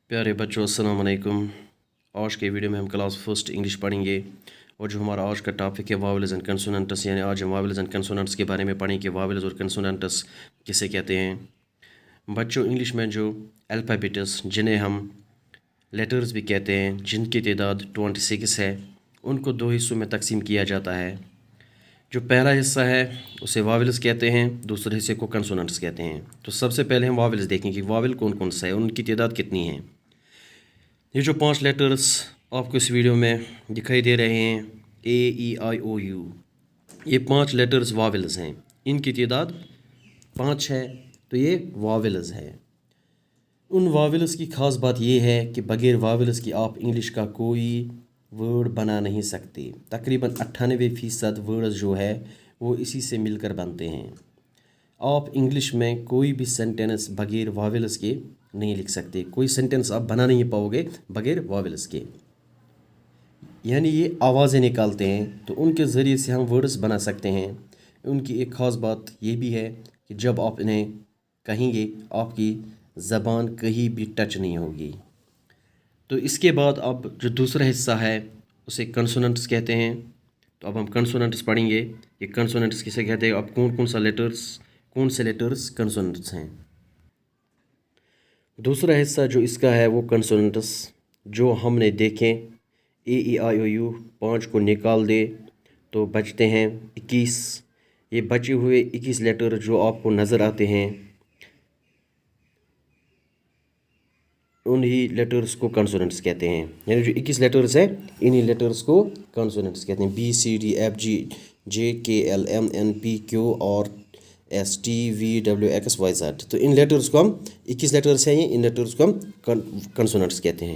प्यारे बच्चों अस्सलाम वालेकुम। आज के वीडियो में हम क्लास फर्स्ट इंग्लिश पढ़ेंगे और जो हमारा आज का टॉपिक है वावल्स एंड कंसोनेंट्स, यानी आज हम वावल्स एंड कंसोनेंट्स के बारे में पढ़ेंगे। वावल्स और कंसोनेंट्स किसे कहते हैं बच्चों? इंग्लिश में जो अल्फ़ाबेट्स जिन्हें हम लेटर्स भी कहते हैं, जिनकी तादाद 26 है, उनको दो हिस्सों में तकसीम किया जाता है। जो पहला हिस्सा है उसे वावल्स कहते हैं, दूसरे हिस्से को कंसोनेंट्स कहते हैं। तो सबसे पहले हम वावल्स देखेंगे कि वावल कौन कौन सा है, उनकी तादाद कितनी है। ये जो 5 लेटर्स आपको इस वीडियो में दिखाई दे रहे हैं, AEIOU, ये 5 लेटर्स वावल्स हैं। इनकी तादाद 5 है, तो ये वावल्स है। उन वावल्स की ख़ास बात ये है कि बग़ैर वावल्स की आप इंग्लिश का कोई वर्ड बना नहीं सकते। तकरीबन 98% वर्ड्स जो है वो इसी से मिलकर बनते हैं। आप इंग्लिश में कोई भी सेंटेंस बग़ैर वावल्स के नहीं लिख सकते। कोई सेंटेंस आप बना नहीं पाओगे बग़ैर वावल्स के। यानी ये आवाज़ें निकालते हैं, तो उनके ज़रिए से हम वर्ड्स बना सकते हैं। उनकी एक ख़ास बात ये भी है कि जब आप इन्हें कहेंगे आपकी ज़बान कहीं भी टच नहीं होगी। तो इसके बाद अब जो दूसरा हिस्सा है उसे कंसोनेंट्स कहते हैं। तो अब हम कंसोनेंट्स पढ़ेंगे। ये कंसोनेंट्स किसे कहते हैं, अब कौन से लेटर्स कंसोनेंट्स हैं। दूसरा हिस्सा जो इसका है वो कंसोनेंट्स जो हमने देखें, AEIOU 5 को निकाल दे तो बचते हैं 21। ये बचे हुए 21 लेटर जो आपको नज़र आते हैं, उन्हीं लेटर्स को कंसोनेंट्स कहते हैं। यानी जो 21 लेटर्स हैं, इन्हीं लेटर्स को कंसोनेंट्स कहते हैं। BCDFGJKLMNPQ और STVWXYZ। तो इन लेटर्स को हम 21 लेटर्स हैं, इन लेटर्स को हम कंसोनेंट्स कहते हैं।